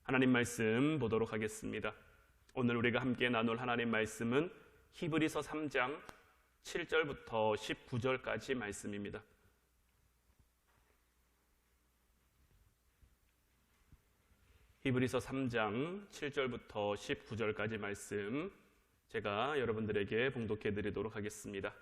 하나님 말씀 보도록 하겠습니다. 오늘 우리가 함께 나눌 하나님 말씀은 히브리서 3장 7절부터 19절까지 말씀입니다. 히브리서 3장 7절부터 19절까지 말씀 제가 여러분들에게 봉독해 드리도록 하겠습니다.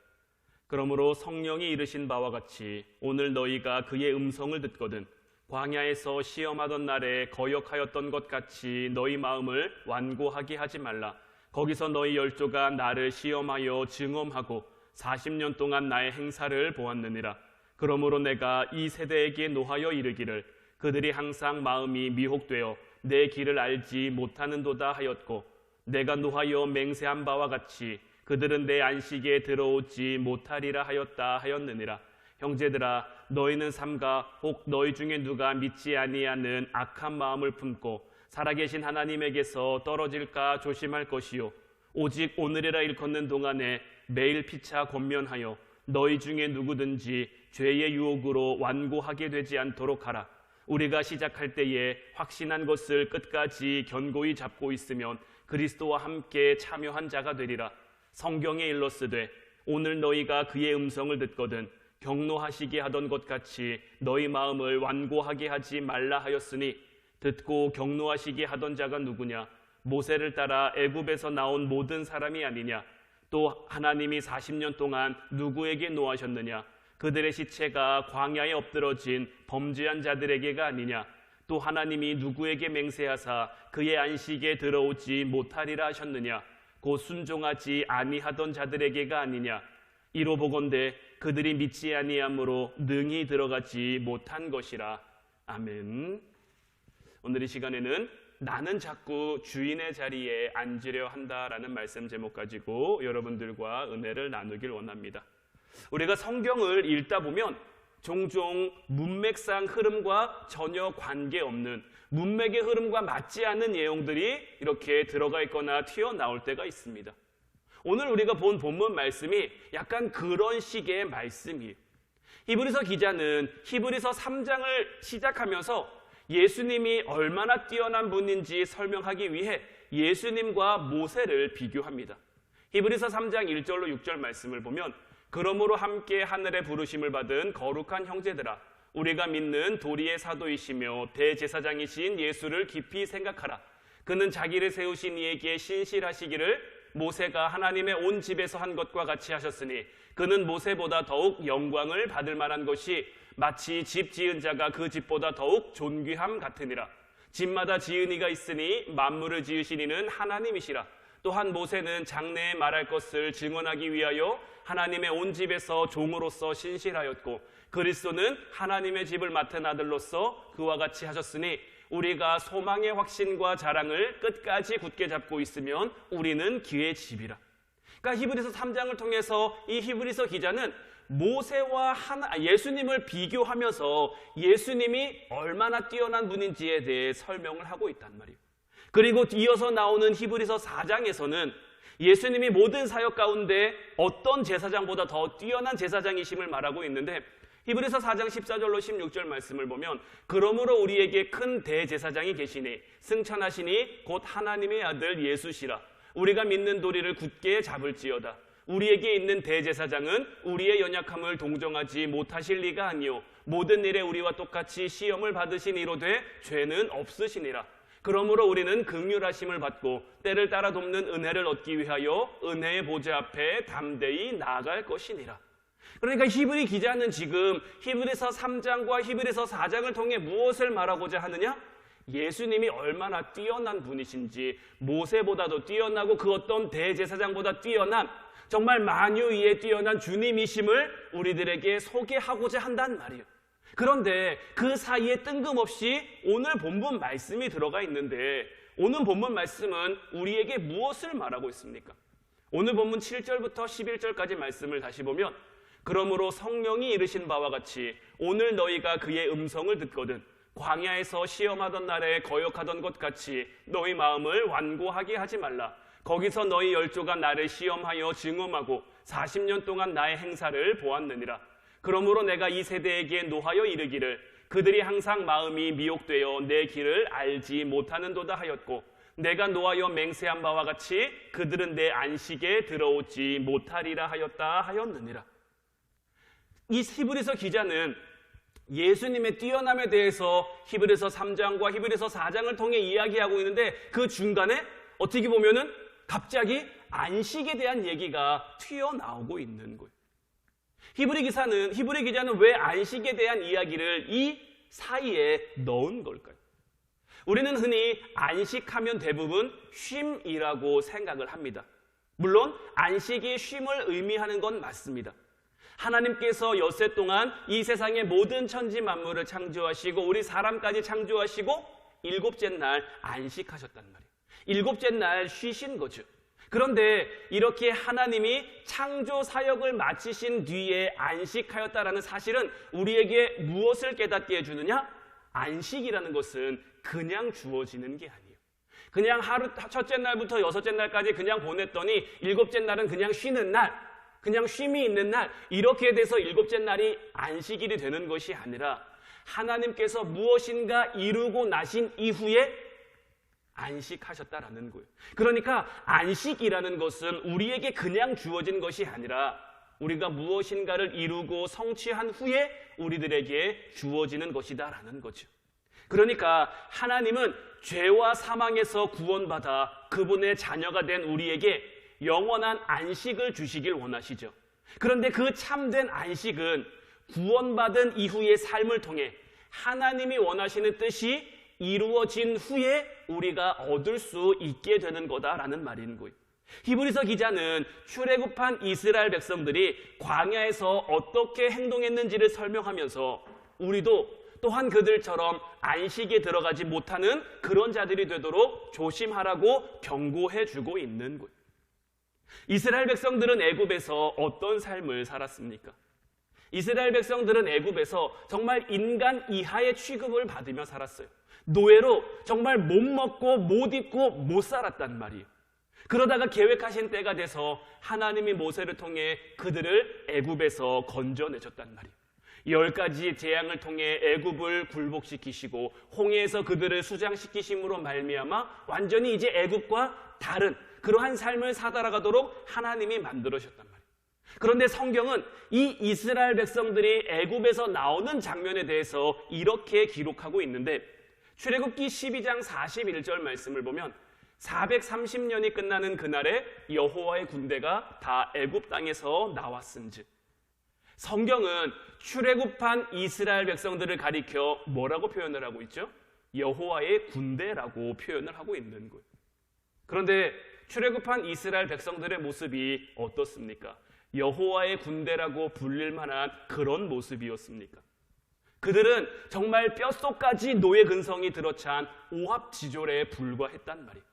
그러므로 성령이 이르신 바와 같이 오늘 너희가 그의 음성을 듣거든 광야에서 시험하던 날에 거역하였던 것 같이 너희 마음을 완고하게 하지 말라. 거기서 너희 열조가 나를 시험하여 증언하고 40년 동안 나의 행사를 보았느니라. 그러므로 내가 이 세대에게 노하여 이르기를 그들이 항상 마음이 미혹되어 내 길을 알지 못하는도다 하였고, 내가 노하여 맹세한 바와 같이 그들은 내 안식에 들어오지 못하리라 하였다 하였느니라. 형제들아, 너희는 삼가 혹 너희 중에 누가 믿지 아니하는 악한 마음을 품고 살아계신 하나님에게서 떨어질까 조심할 것이요, 오직 오늘이라 일컫는 동안에 매일 피차 권면하여 너희 중에 누구든지 죄의 유혹으로 완고하게 되지 않도록 하라. 우리가 시작할 때에 확신한 것을 끝까지 견고히 잡고 있으면 그리스도와 함께 참여한 자가 되리라. 성경에 일렀으되 오늘 너희가 그의 음성을 듣거든 경노하시게 하던 것 같이 너희 마음을 완고하게 하지 말라 하였으니, 듣고 경노하시게 하던 자가 누구냐? 모세를 따라 애굽에서 나온 모든 사람이 아니냐? 또 하나님이 40년 동안 누구에게 노하셨느냐? 그들의 시체가 광야에 엎드러진 범죄한 자들에게가 아니냐? 또 하나님이 누구에게 맹세하사 그의 안식에 들어오지 못하리라 하셨느냐? 곧 순종하지 아니하던 자들에게가 아니냐? 이로 보건대 그들이 믿지 아니함으로 능히 들어가지 못한 것이라. 아멘. 오늘 이 시간에는 나는 자꾸 주인의 자리에 앉으려 한다라는 말씀 제목 가지고 여러분들과 은혜를 나누길 원합니다. 우리가 성경을 읽다 보면 종종 문맥상 흐름과 전혀 관계없는, 문맥의 흐름과 맞지 않는 내용들이 이렇게 들어가 있거나 튀어나올 때가 있습니다. 오늘 우리가 본 본문 말씀이 약간 그런 식의 말씀이에요. 히브리서 기자는 히브리서 3장을 시작하면서 예수님이 얼마나 뛰어난 분인지 설명하기 위해 예수님과 모세를 비교합니다. 히브리서 3장 1절로 6절 말씀을 보면, 그러므로 함께 하늘의 부르심을 받은 거룩한 형제들아, 우리가 믿는 도리의 사도이시며 대제사장이신 예수를 깊이 생각하라. 그는 자기를 세우신 이에게 신실하시기를 모세가 하나님의 온 집에서 한 것과 같이 하셨으니, 그는 모세보다 더욱 영광을 받을 만한 것이 마치 집 지은 자가 그 집보다 더욱 존귀함 같으니라. 집마다 지은 이가 있으니 만물을 지으신 이는 하나님이시라. 또한 모세는 장래에 말할 것을 증언하기 위하여 하나님의 온 집에서 종으로서 신실하였고, 그리스도는 하나님의 집을 맡은 아들로서 그와 같이 하셨으니, 우리가 소망의 확신과 자랑을 끝까지 굳게 잡고 있으면 우리는 그의 집이라. 그러니까 히브리서 3장을 통해서 이 히브리서 기자는 모세와 예수님을 비교하면서 예수님이 얼마나 뛰어난 분인지에 대해 설명을 하고 있단 말이에요. 그리고 이어서 나오는 히브리서 4장에서는 예수님이 모든 사역 가운데 어떤 제사장보다 더 뛰어난 제사장이심을 말하고 있는데, 히브리서 4장 14절로 16절 말씀을 보면, 그러므로 우리에게 큰 대제사장이 계시니 승천하시니 곧 하나님의 아들 예수시라. 우리가 믿는 도리를 굳게 잡을지어다. 우리에게 있는 대제사장은 우리의 연약함을 동정하지 못하실 리가 아니요, 모든 일에 우리와 똑같이 시험을 받으신 이로되 죄는 없으시니라. 그러므로 우리는 긍휼하심을 받고 때를 따라 돕는 은혜를 얻기 위하여 은혜의 보좌 앞에 담대히 나아갈 것이니라. 그러니까 히브리 기자는 지금 히브리서 3장과 히브리서 4장을 통해 무엇을 말하고자 하느냐? 예수님이 얼마나 뛰어난 분이신지, 모세보다도 뛰어나고 그 어떤 대제사장보다 뛰어난, 정말 만유 위에 뛰어난 주님이심을 우리들에게 소개하고자 한단 말이에요. 그런데 그 사이에 뜬금없이 오늘 본문 말씀이 들어가 있는데, 오늘 본문 말씀은 우리에게 무엇을 말하고 있습니까? 오늘 본문 7절부터 11절까지 말씀을 다시 보면, 그러므로 성령이 이르신 바와 같이 오늘 너희가 그의 음성을 듣거든 광야에서 시험하던 날에 거역하던 것 같이 너희 마음을 완고하게 하지 말라. 거기서 너희 열조가 나를 시험하여 증언하고 40년 동안 나의 행사를 보았느니라. 그러므로 내가 이 세대에게 노하여 이르기를 그들이 항상 마음이 미혹되어 내 길을 알지 못하는도다 하였고 내가 노하여 맹세한 바와 같이 그들은 내 안식에 들어오지 못하리라 하였다 하였느니라. 이 히브리서 기자는 예수님의 뛰어남에 대해서 히브리서 3장과 히브리서 4장을 통해 이야기하고 있는데 그 중간에 어떻게 보면은 갑자기 안식에 대한 얘기가 튀어나오고 있는 거예요. 히브리 기자는 왜 안식에 대한 이야기를 이 사이에 넣은 걸까요? 우리는 흔히 안식하면 대부분 쉼이라고 생각을 합니다. 물론 안식이 쉼을 의미하는 건 맞습니다. 하나님께서 엿새 동안 이 세상의 모든 천지 만물을 창조하시고 우리 사람까지 창조하시고 일곱째 날 안식하셨단 말이에요. 일곱째 날 쉬신 거죠. 그런데 이렇게 하나님이 창조 사역을 마치신 뒤에 안식하였다라는 사실은 우리에게 무엇을 깨닫게 해주느냐? 안식이라는 것은 그냥 주어지는 게 아니에요. 그냥 하루 첫째 날부터 여섯째 날까지 그냥 보냈더니 일곱째 날은 그냥 쉬는 날, 그냥 쉼이 있는 날, 이렇게 돼서 일곱째 날이 안식일이 되는 것이 아니라 하나님께서 무엇인가 이루고 나신 이후에 안식하셨다라는 거예요. 그러니까 안식이라는 것은 우리에게 그냥 주어진 것이 아니라 우리가 무엇인가를 이루고 성취한 후에 우리들에게 주어지는 것이다라는 거죠. 그러니까 하나님은 죄와 사망에서 구원받아 그분의 자녀가 된 우리에게 영원한 안식을 주시길 원하시죠. 그런데 그 참된 안식은 구원받은 이후의 삶을 통해 하나님이 원하시는 뜻이 이루어진 후에 우리가 얻을 수 있게 되는 거다라는 말인 거예요. 히브리서 기자는 출애굽한 이스라엘 백성들이 광야에서 어떻게 행동했는지를 설명하면서 우리도 또한 그들처럼 안식에 들어가지 못하는 그런 자들이 되도록 조심하라고 경고해 주고 있는 거예요. 이스라엘 백성들은 애굽에서 어떤 삶을 살았습니까? 이스라엘 백성들은 애굽에서 정말 인간 이하의 취급을 받으며 살았어요. 노예로 정말 못 먹고 못 입고 못 살았단 말이에요. 그러다가 계획하신 때가 돼서 하나님이 모세를 통해 그들을 애굽에서 건져내셨단 말이에요. 10가지 재앙을 통해 애굽을 굴복시키시고 홍해에서 그들을 수장시키심으로 말미암아 완전히 이제 애굽과 다른 그러한 삶을 살아가도록 하나님이 만들어주셨단 말이에요. 그런데 성경은 이 이스라엘 백성들이 애굽에서 나오는 장면에 대해서 이렇게 기록하고 있는데 출애굽기 12장 41절 말씀을 보면 430년이 끝나는 그날에 여호와의 군대가 다 애굽 땅에서 나왔은즉 성경은 출애굽한 이스라엘 백성들을 가리켜 뭐라고 표현을 하고 있죠? 여호와의 군대라고 표현을 하고 있는 거예요. 그런데 출애굽한 이스라엘 백성들의 모습이 어떻습니까? 여호와의 군대라고 불릴 만한 그런 모습이었습니까? 그들은 정말 뼛속까지 노예 근성이 들어찬 오합지졸에 불과했단 말이에요.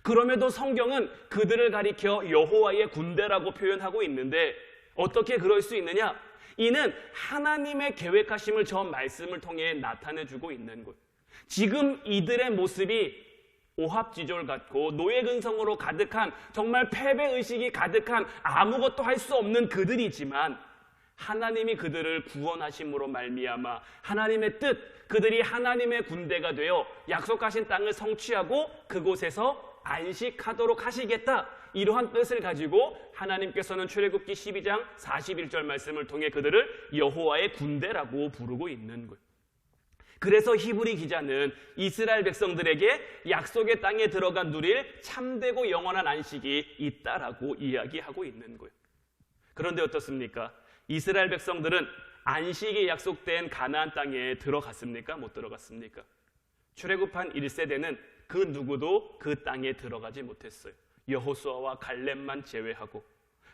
그럼에도 성경은 그들을 가리켜 여호와의 군대라고 표현하고 있는데 어떻게 그럴 수 있느냐? 이는 하나님의 계획하심을 저 말씀을 통해 나타내주고 있는 거예요. 지금 이들의 모습이 오합지졸 같고 노예 근성으로 가득한 정말 패배의식이 가득한 아무것도 할 수 없는 그들이지만 하나님이 그들을 구원하심으로 말미암아 하나님의 뜻, 그들이 하나님의 군대가 되어 약속하신 땅을 성취하고 그곳에서 안식하도록 하시겠다, 이러한 뜻을 가지고 하나님께서는 출애굽기 12장 41절 말씀을 통해 그들을 여호와의 군대라고 부르고 있는 거예요. 그래서 히브리 기자는 이스라엘 백성들에게 약속의 땅에 들어가 누릴 참되고 영원한 안식이 있다라고 이야기하고 있는 거예요. 그런데 어떻습니까? 이스라엘 백성들은 안식이 약속된 가나안 땅에 들어갔습니까? 못 들어갔습니까? 출애굽한 1세대는 그 누구도 그 땅에 들어가지 못했어요. 여호수아와 갈렙만 제외하고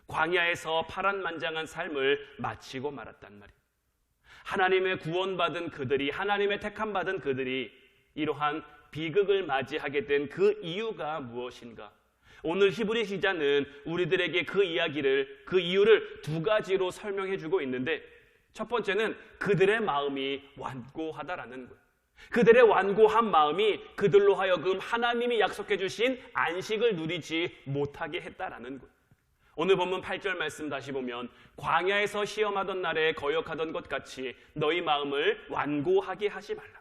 광야에서 파란만장한 삶을 마치고 말았단 말이에요. 하나님의 구원받은 그들이, 하나님의 택함받은 그들이 이러한 비극을 맞이하게 된 그 이유가 무엇인가? 오늘 히브리 기자는 우리들에게 그 이유를 두 가지로 설명해 주고 있는데 첫 번째는 그들의 마음이 완고하다라는 거예요. 그들의 완고한 마음이 그들로 하여금 하나님이 약속해 주신 안식을 누리지 못하게 했다라는 거예요. 오늘 본문 8절 말씀 다시 보면 광야에서 시험하던 날에 거역하던 것 같이 너희 마음을 완고하게 하지 말라.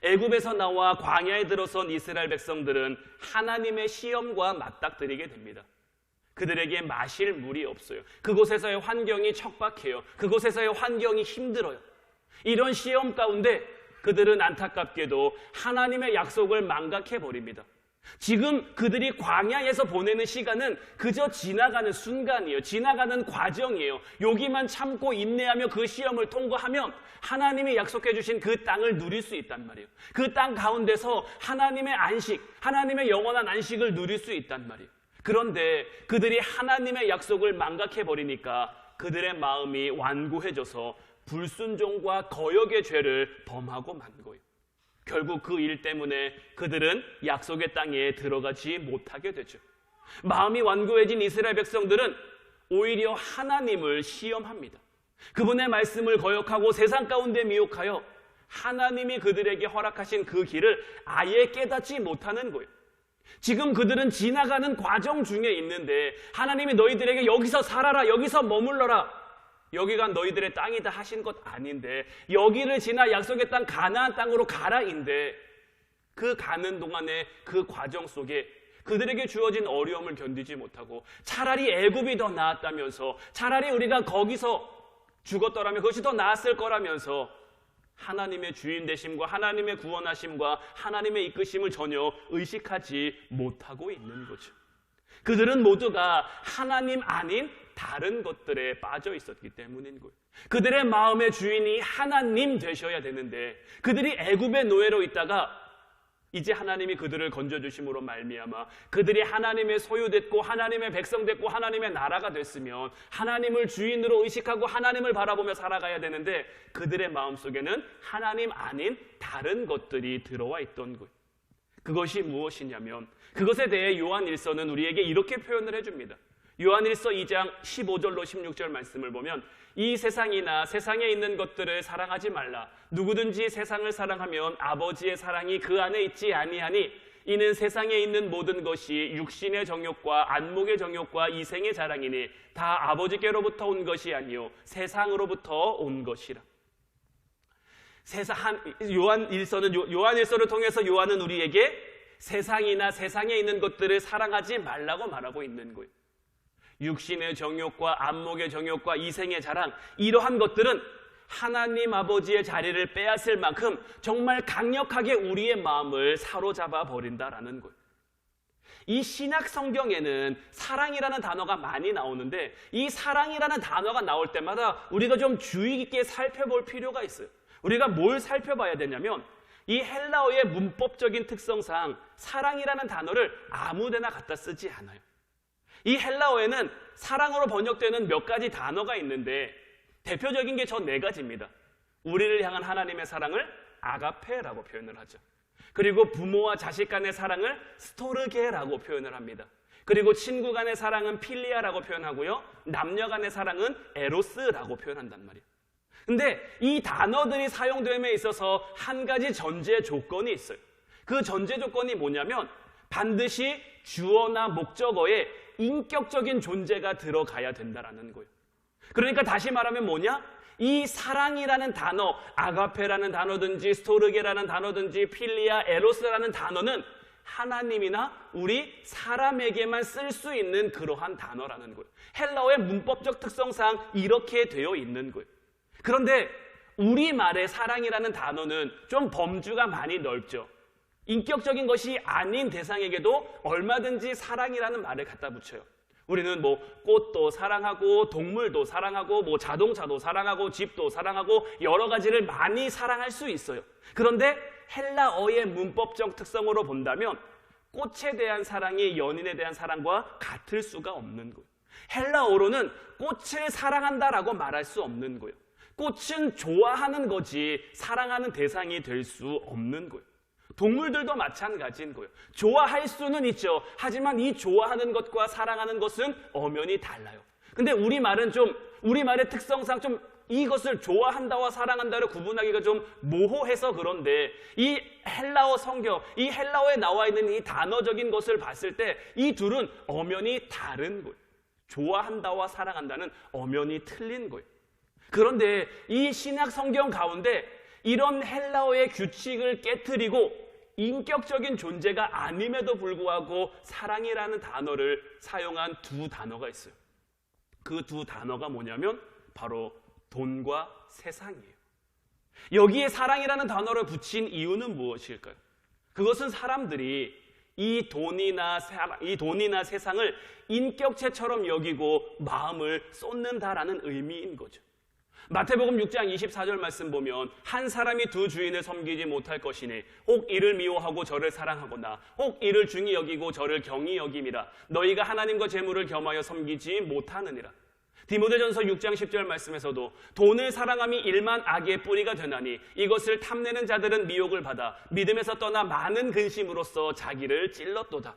애굽에서 나와 광야에 들어선 이스라엘 백성들은 하나님의 시험과 맞닥뜨리게 됩니다. 그들에게 마실 물이 없어요. 그곳에서의 환경이 척박해요. 그곳에서의 환경이 힘들어요. 이런 시험 가운데 그들은 안타깝게도 하나님의 약속을 망각해버립니다. 지금 그들이 광야에서 보내는 시간은 그저 지나가는 순간이에요. 지나가는 과정이에요. 여기만 참고 인내하며 그 시험을 통과하면 하나님이 약속해 주신 그 땅을 누릴 수 있단 말이에요. 그 땅 가운데서 하나님의 안식, 하나님의 영원한 안식을 누릴 수 있단 말이에요. 그런데 그들이 하나님의 약속을 망각해버리니까 그들의 마음이 완고해져서 불순종과 거역의 죄를 범하고 만 거예요. 결국 그 일 때문에 그들은 약속의 땅에 들어가지 못하게 되죠. 마음이 완고해진 이스라엘 백성들은 오히려 하나님을 시험합니다. 그분의 말씀을 거역하고 세상 가운데 미혹하여 하나님이 그들에게 허락하신 그 길을 아예 깨닫지 못하는 거예요. 지금 그들은 지나가는 과정 중에 있는데 하나님이 너희들에게 여기서 살아라, 여기서 머물러라, 여기가 너희들의 땅이다 하신 것 아닌데 여기를 지나 약속의 땅 가나안 땅으로 가라인데 그 가는 동안에 그 과정 속에 그들에게 주어진 어려움을 견디지 못하고 차라리 애굽이 더 나았다면서, 차라리 우리가 거기서 죽었더라면 그것이 더 나았을 거라면서 하나님의 주인 되심과 하나님의 구원하심과 하나님의 이끄심을 전혀 의식하지 못하고 있는 거죠. 그들은 모두가 하나님 아닌 다른 것들에 빠져 있었기 때문인 거예요. 그들의 마음의 주인이 하나님 되셔야 되는데 그들이 애굽의 노예로 있다가 이제 하나님이 그들을 건져주심으로 말미암아 그들이 하나님의 소유됐고 하나님의 백성 됐고 하나님의 나라가 됐으면 하나님을 주인으로 의식하고 하나님을 바라보며 살아가야 되는데 그들의 마음속에는 하나님 아닌 다른 것들이 들어와 있던 거예요. 그것이 무엇이냐면 그것에 대해 요한일서는 우리에게 이렇게 표현을 해줍니다. 요한일서 2장 15절로 16절 말씀을 보면 이 세상이나 세상에 있는 것들을 사랑하지 말라. 누구든지 세상을 사랑하면 아버지의 사랑이 그 안에 있지 아니하니 이는 세상에 있는 모든 것이 육신의 정욕과 안목의 정욕과 이생의 자랑이니 다 아버지께로부터 온 것이 아니요 세상으로부터 온 것이라. 요한일서를 통해서 요한은 우리에게 세상이나 세상에 있는 것들을 사랑하지 말라고 말하고 있는 거예요. 육신의 정욕과 안목의 정욕과 이생의 자랑, 이러한 것들은 하나님 아버지의 자리를 빼앗을 만큼 정말 강력하게 우리의 마음을 사로잡아 버린다라는 거예요. 이 신약 성경에는 사랑이라는 단어가 많이 나오는데 이 사랑이라는 단어가 나올 때마다 우리가 좀 주의 깊게 살펴볼 필요가 있어요. 우리가 뭘 살펴봐야 되냐면 이 헬라어의 문법적인 특성상 사랑이라는 단어를 아무데나 갖다 쓰지 않아요. 이 헬라어에는 사랑으로 번역되는 몇 가지 단어가 있는데 대표적인 게 저 네 가지입니다. 우리를 향한 하나님의 사랑을 아가페라고 표현을 하죠. 그리고 부모와 자식 간의 사랑을 스토르게라고 표현을 합니다. 그리고 친구 간의 사랑은 필리아라고 표현하고요. 남녀 간의 사랑은 에로스라고 표현한단 말이에요. 근데 이 단어들이 사용됨에 있어서 한 가지 전제 조건이 있어요. 그 전제 조건이 뭐냐면 반드시 주어나 목적어에 인격적인 존재가 들어가야 된다라는 거예요. 그러니까 다시 말하면 뭐냐? 이 사랑이라는 단어, 아가페라는 단어든지 스토르게라는 단어든지 필리아, 에로스라는 단어는 하나님이나 우리 사람에게만 쓸 수 있는 그러한 단어라는 거예요. 헬라어의 문법적 특성상 이렇게 되어 있는 거예요. 그런데 우리말의 사랑이라는 단어는 좀 범주가 많이 넓죠. 인격적인 것이 아닌 대상에게도 얼마든지 사랑이라는 말을 갖다 붙여요. 우리는 뭐 꽃도 사랑하고 동물도 사랑하고 뭐 자동차도 사랑하고 집도 사랑하고 여러 가지를 많이 사랑할 수 있어요. 그런데 헬라어의 문법적 특성으로 본다면 꽃에 대한 사랑이 연인에 대한 사랑과 같을 수가 없는 거예요. 헬라어로는 꽃을 사랑한다라고 말할 수 없는 거예요. 꽃은 좋아하는 거지 사랑하는 대상이 될 수 없는 거예요. 동물들도 마찬가지인 거예요. 좋아할 수는 있죠. 하지만 이 좋아하는 것과 사랑하는 것은 엄연히 달라요. 근데 우리말의 특성상 좀 이것을 좋아한다와 사랑한다를 구분하기가 좀 모호해서 그런데 이 헬라어 성경, 이 헬라어에 나와 있는 이 단어적인 것을 봤을 때 이 둘은 엄연히 다른 거예요. 좋아한다와 사랑한다는 엄연히 틀린 거예요. 그런데 이 신약 성경 가운데 이런 헬라어의 규칙을 깨트리고 인격적인 존재가 아님에도 불구하고 사랑이라는 단어를 사용한 두 단어가 있어요. 그 두 단어가 뭐냐면 바로 돈과 세상이에요. 여기에 사랑이라는 단어를 붙인 이유는 무엇일까요? 그것은 사람들이 이 돈이나 세상을 인격체처럼 여기고 마음을 쏟는다라는 의미인 거죠. 마태복음 6장 24절 말씀 보면 한 사람이 두 주인을 섬기지 못할 것이니 혹 이를 미워하고 저를 사랑하거나 혹 이를 중히 여기고 저를 경히 여김이라. 너희가 하나님과 재물을 겸하여 섬기지 못하느니라. 디모데전서 6장 10절 말씀에서도 돈을 사랑함이 일만 악의 뿌리가 되나니 이것을 탐내는 자들은 미혹을 받아 믿음에서 떠나 많은 근심으로써 자기를 찔렀도다.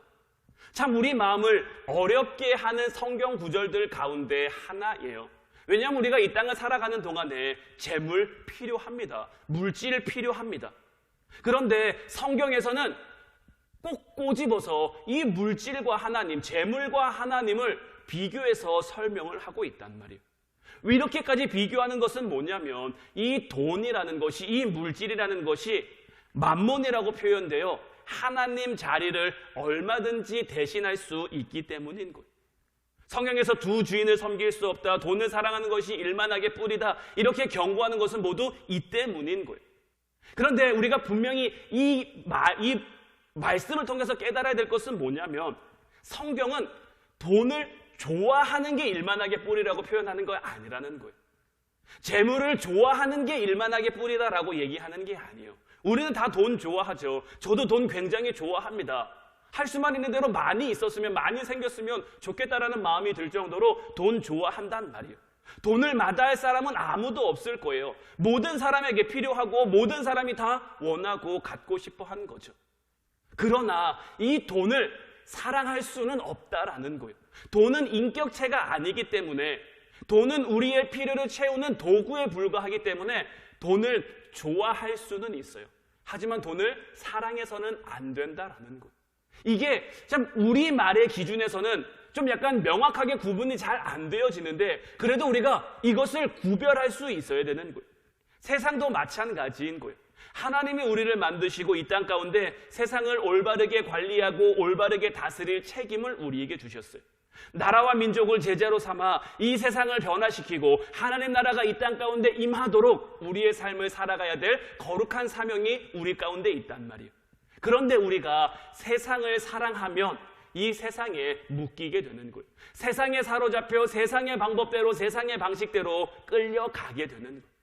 참 우리 마음을 어렵게 하는 성경 구절들 가운데 하나예요. 왜냐하면 우리가 이 땅을 살아가는 동안에 재물 필요합니다. 물질 필요합니다. 그런데 성경에서는 꼭 꼬집어서 이 물질과 하나님, 재물과 하나님을 비교해서 설명을 하고 있단 말이에요. 이렇게까지 비교하는 것은 뭐냐면 이 돈이라는 것이, 이 물질이라는 것이 만몬이라고 표현되어 하나님 자리를 얼마든지 대신할 수 있기 때문인 거예요. 성경에서 두 주인을 섬길 수 없다, 돈을 사랑하는 것이 일만하게 뿌리다, 이렇게 경고하는 것은 모두 이 때문인 거예요. 그런데 우리가 분명히 이 말씀을 통해서 깨달아야 될 것은 뭐냐면 성경은 돈을 좋아하는 게 일만하게 뿌리라고 표현하는 거 아니라는 거예요. 재물을 좋아하는 게 일만하게 뿌리다라고 얘기하는 게 아니에요. 우리는 다 돈 좋아하죠. 저도 돈 굉장히 좋아합니다. 할 수만 있는 대로 많이 있었으면, 많이 생겼으면 좋겠다라는 마음이 들 정도로 돈 좋아한단 말이에요. 돈을 마다할 사람은 아무도 없을 거예요. 모든 사람에게 필요하고 모든 사람이 다 원하고 갖고 싶어 하는 거죠. 그러나 이 돈을 사랑할 수는 없다라는 거예요. 돈은 인격체가 아니기 때문에, 돈은 우리의 필요를 채우는 도구에 불과하기 때문에 돈을 좋아할 수는 있어요. 하지만 돈을 사랑해서는 안 된다라는 거예요. 이게 참 우리 말의 기준에서는 좀 약간 명확하게 구분이 잘 안 되어지는데, 그래도 우리가 이것을 구별할 수 있어야 되는 거예요. 세상도 마찬가지인 거예요. 하나님이 우리를 만드시고 이 땅 가운데 세상을 올바르게 관리하고 올바르게 다스릴 책임을 우리에게 주셨어요. 나라와 민족을 제자로 삼아 이 세상을 변화시키고 하나님 나라가 이 땅 가운데 임하도록 우리의 삶을 살아가야 될 거룩한 사명이 우리 가운데 있단 말이에요. 그런데 우리가 세상을 사랑하면 이 세상에 묶이게 되는 거예요. 세상에 사로잡혀 세상의 방법대로, 세상의 방식대로 끌려가게 되는 거예요.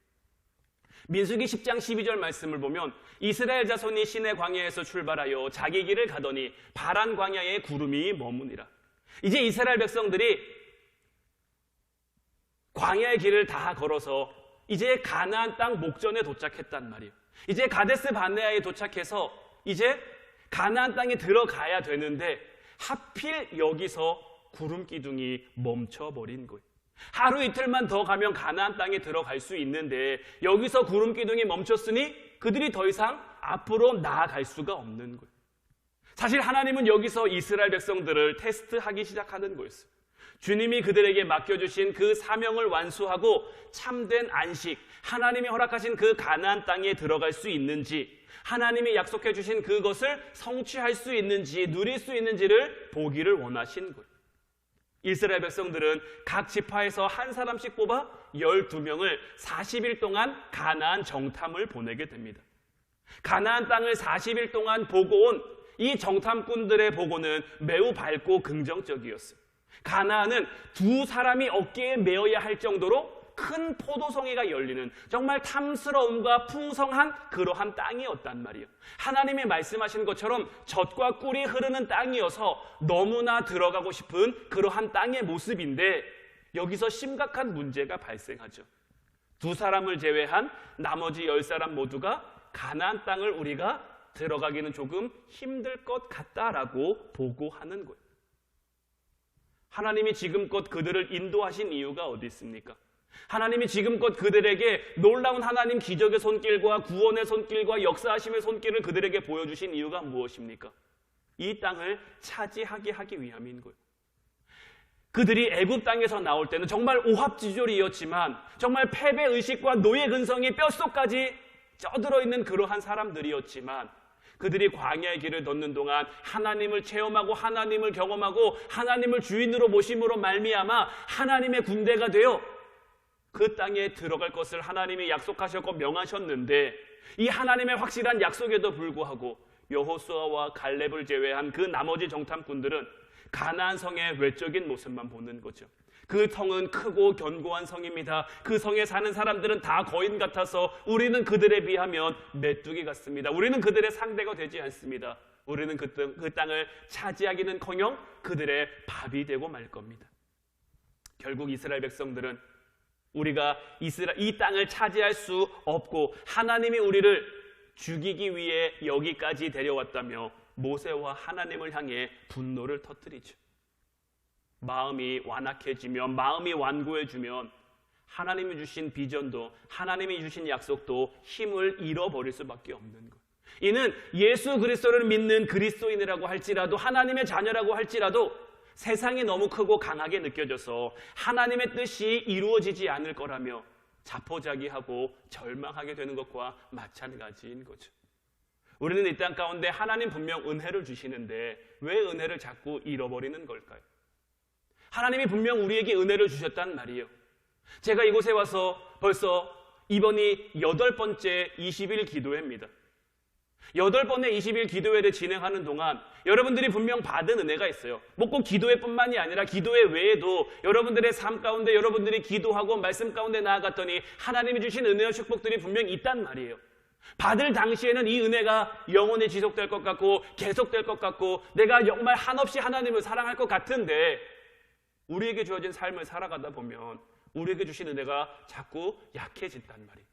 민수기 10장 12절 말씀을 보면 이스라엘 자손이 시내 광야에서 출발하여 자기 길을 가더니 바란 광야에 구름이 머무니라. 이제 이스라엘 백성들이 광야의 길을 다 걸어서 이제 가나안 땅 목전에 도착했단 말이에요. 이제 가데스 바네아에 도착해서 이제 가나안 땅에 들어가야 되는데 하필 여기서 구름 기둥이 멈춰버린 거예요. 하루 이틀만 더 가면 가나안 땅에 들어갈 수 있는데 여기서 구름 기둥이 멈췄으니 그들이 더 이상 앞으로 나아갈 수가 없는 거예요. 사실 하나님은 여기서 이스라엘 백성들을 테스트하기 시작하는 거였어요. 주님이 그들에게 맡겨주신 그 사명을 완수하고 참된 안식, 하나님이 허락하신 그 가나안 땅에 들어갈 수 있는지, 하나님이 약속해 주신 그것을 성취할 수 있는지, 누릴 수 있는지를 보기를 원하신 거예요. 이스라엘 백성들은 각 지파에서 한 사람씩 뽑아 12명을 40일 동안 가나안 정탐을 보내게 됩니다. 가나안 땅을 40일 동안 보고 온 이 정탐꾼들의 보고는 매우 밝고 긍정적이었어요. 가나안은 두 사람이 어깨에 메어야 할 정도로 큰 포도송이가 열리는 정말 탐스러움과 풍성한 그러한 땅이었단 말이에요. 하나님이 말씀하신 것처럼 젖과 꿀이 흐르는 땅이어서 너무나 들어가고 싶은 그러한 땅의 모습인데 여기서 심각한 문제가 발생하죠. 두 사람을 제외한 나머지 10사람 모두가 가나안 땅을 우리가 들어가기는 조금 힘들 것 같다라고 보고하는 거예요. 하나님이 지금껏 그들을 인도하신 이유가 어디 있습니까? 하나님이 지금껏 그들에게 놀라운 하나님 기적의 손길과 구원의 손길과 역사하심의 손길을 그들에게 보여주신 이유가 무엇입니까? 이 땅을 차지하게 하기 위함인 거예요. 그들이 애굽 땅에서 나올 때는 정말 오합지졸이었지만 정말 패배의식과 노예 근성이 뼛속까지 쪄들어 있는 그러한 사람들이었지만 그들이 광야의 길을 걷는 동안 하나님을 체험하고 하나님을 경험하고 하나님을 주인으로 모심으로 말미암아 하나님의 군대가 되어 그 땅에 들어갈 것을 하나님이 약속하셨고 명하셨는데 이 하나님의 확실한 약속에도 불구하고 여호수아와 갈렙을 제외한 그 나머지 정탐꾼들은 가나안 성의 외적인 모습만 보는 거죠. 그 성은 크고 견고한 성입니다. 그 성에 사는 사람들은 다 거인 같아서 우리는 그들에 비하면 메뚜기 같습니다. 우리는 그들의 상대가 되지 않습니다. 우리는 그 땅을 차지하기는커녕 그들의 밥이 되고 말 겁니다. 결국 이스라엘 백성들은 우리가 이 땅을 차지할 수 없고 하나님이 우리를 죽이기 위해 여기까지 데려왔다며 모세와 하나님을 향해 분노를 터뜨리죠. 마음이 완악해지면, 마음이 완고해지면 하나님이 주신 비전도, 하나님이 주신 약속도 힘을 잃어버릴 수밖에 없는 거예요. 이는 예수 그리스도를 믿는 그리스도인이라고 할지라도, 하나님의 자녀라고 할지라도 세상이 너무 크고 강하게 느껴져서 하나님의 뜻이 이루어지지 않을 거라며 자포자기하고 절망하게 되는 것과 마찬가지인 거죠. 우리는 이 땅 가운데 하나님 분명 은혜를 주시는데 왜 은혜를 자꾸 잃어버리는 걸까요? 하나님이 분명 우리에게 은혜를 주셨단 말이에요. 제가 이곳에 와서 벌써 이번이 8번째 20일 기도회입니다. 8번의 20일 기도회를 진행하는 동안 여러분들이 분명 받은 은혜가 있어요. 뭐 꼭 기도회뿐만이 아니라 기도회 외에도 여러분들의 삶 가운데 여러분들이 기도하고 말씀 가운데 나아갔더니 하나님이 주신 은혜와 축복들이 분명 있단 말이에요. 받을 당시에는 이 은혜가 영원히 지속될 것 같고 계속될 것 같고 내가 정말 한없이 하나님을 사랑할 것 같은데 우리에게 주어진 삶을 살아가다 보면 우리에게 주신 은혜가 자꾸 약해진단 말이에요.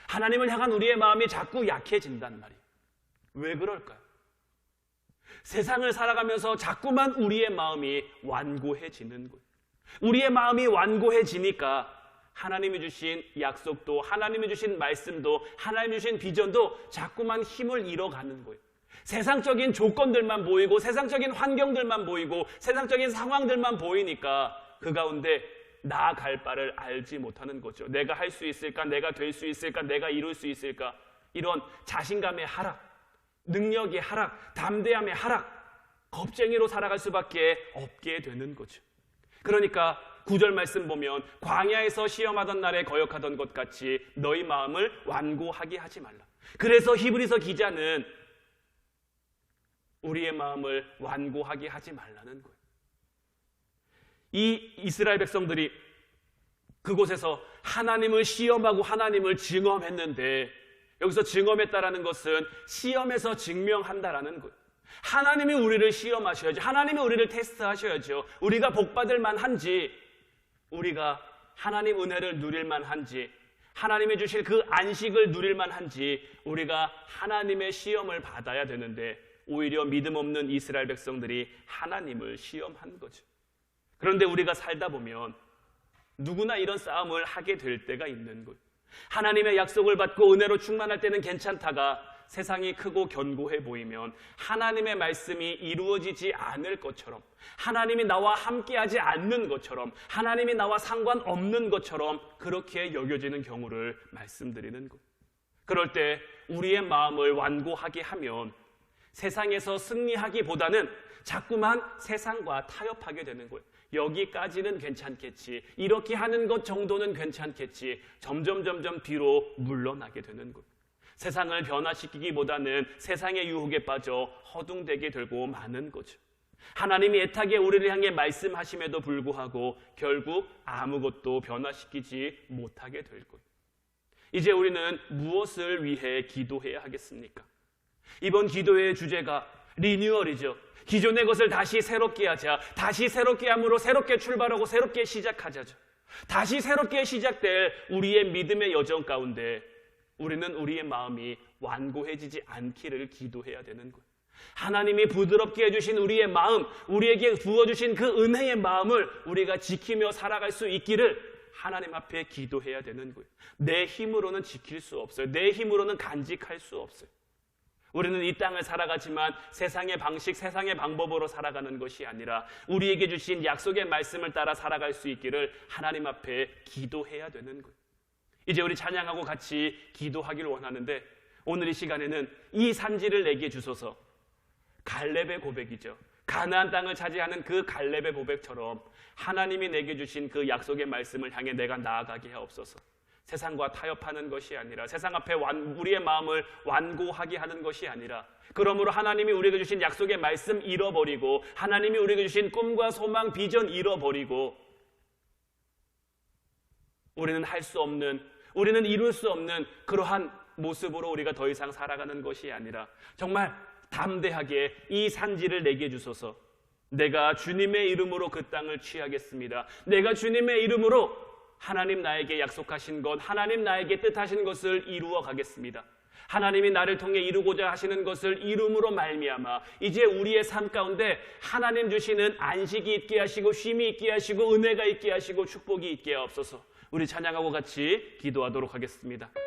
하나님을 향한 우리의 마음이 자꾸 약해진단 말이에요. 왜 그럴까요? 세상을 살아가면서 자꾸만 우리의 마음이 완고해지는 거예요. 우리의 마음이 완고해지니까 하나님이 주신 약속도, 하나님이 주신 말씀도, 하나님이 주신 비전도 자꾸만 힘을 잃어가는 거예요. 세상적인 조건들만 보이고 세상적인 환경들만 보이고 세상적인 상황들만 보이니까 그 가운데 나아갈 바를 알지 못하는 거죠. 내가 할 수 있을까? 내가 될 수 있을까? 내가 이룰 수 있을까? 이런 자신감의 하락, 능력의 하락, 담대함의 하락, 겁쟁이로 살아갈 수밖에 없게 되는 거죠. 그러니까 9절 말씀 보면 광야에서 시험하던 날에 거역하던 것 같이 너희 마음을 완고하게 하지 말라. 그래서 히브리서 기자는 우리의 마음을 완고하게 하지 말라는 거예요. 이 이스라엘 백성들이 그곳에서 하나님을 시험하고 하나님을 증험했는데 여기서 증험했다라는 것은 시험에서 증명한다라는 거예요. 하나님이 우리를 시험하셔야죠. 하나님이 우리를 테스트하셔야죠. 우리가 복받을 만한지, 우리가 하나님 은혜를 누릴 만한지, 하나님이 주실 그 안식을 누릴 만한지 우리가 하나님의 시험을 받아야 되는데 오히려 믿음 없는 이스라엘 백성들이 하나님을 시험한 거죠. 그런데 우리가 살다 보면 누구나 이런 싸움을 하게 될 때가 있는 거예요. 하나님의 약속을 받고 은혜로 충만할 때는 괜찮다가 세상이 크고 견고해 보이면 하나님의 말씀이 이루어지지 않을 것처럼, 하나님이 나와 함께하지 않는 것처럼, 하나님이 나와 상관없는 것처럼 그렇게 여겨지는 경우를 말씀드리는 거예요. 그럴 때 우리의 마음을 완고하게 하면 세상에서 승리하기보다는 자꾸만 세상과 타협하게 되는 거예요. 여기까지는 괜찮겠지, 이렇게 하는 것 정도는 괜찮겠지, 점점 뒤로 물러나게 되는 거예요. 세상을 변화시키기보다는 세상의 유혹에 빠져 허둥대게 되고 마는 거죠. 하나님이 애타게 우리를 향해 말씀하심에도 불구하고 결국 아무것도 변화시키지 못하게 될 거예요. 이제 우리는 무엇을 위해 기도해야 하겠습니까? 이번 기도회의 주제가 리뉴얼이죠. 기존의 것을 다시 새롭게 하자. 다시 새롭게 함으로 새롭게 출발하고 새롭게 시작하자죠. 다시 새롭게 시작될 우리의 믿음의 여정 가운데 우리는 우리의 마음이 완고해지지 않기를 기도해야 되는 거예요. 하나님이 부드럽게 해주신 우리의 마음, 우리에게 부어주신 그 은혜의 마음을 우리가 지키며 살아갈 수 있기를 하나님 앞에 기도해야 되는 거예요. 내 힘으로는 지킬 수 없어요. 내 힘으로는 간직할 수 없어요. 우리는 이 땅을 살아가지만 세상의 방식, 세상의 방법으로 살아가는 것이 아니라 우리에게 주신 약속의 말씀을 따라 살아갈 수 있기를 하나님 앞에 기도해야 되는 거예요. 이제 우리 찬양하고 같이 기도하기를 원하는데, 오늘 이 시간에는 이 산지를 내게 주소서, 갈렙의 고백이죠. 가나안 땅을 차지하는 그 갈렙의 고백처럼 하나님이 내게 주신 그 약속의 말씀을 향해 내가 나아가게 하옵소서. 세상과 타협하는 것이 아니라, 세상 앞에 우리의 마음을 완고하게 하는 것이 아니라, 그러므로 하나님이 우리에게 주신 약속의 말씀 잃어버리고, 하나님이 우리에게 주신 꿈과 소망, 비전 잃어버리고, 우리는 할 수 없는, 우리는 이룰 수 없는 그러한 모습으로 우리가 더 이상 살아가는 것이 아니라 정말 담대하게 이 산지를 내게 주소서. 내가 주님의 이름으로 그 땅을 취하겠습니다. 내가 주님의 이름으로 하나님 나에게 약속하신 것, 하나님 나에게 뜻하신 것을 이루어 가겠습니다. 하나님이 나를 통해 이루고자 하시는 것을 이름으로 말미암아 이제 우리의 삶 가운데 하나님 주시는 안식이 있게 하시고, 쉼이 있게 하시고, 은혜가 있게 하시고, 축복이 있게 하옵소서. 우리 찬양하고 같이 기도하도록 하겠습니다.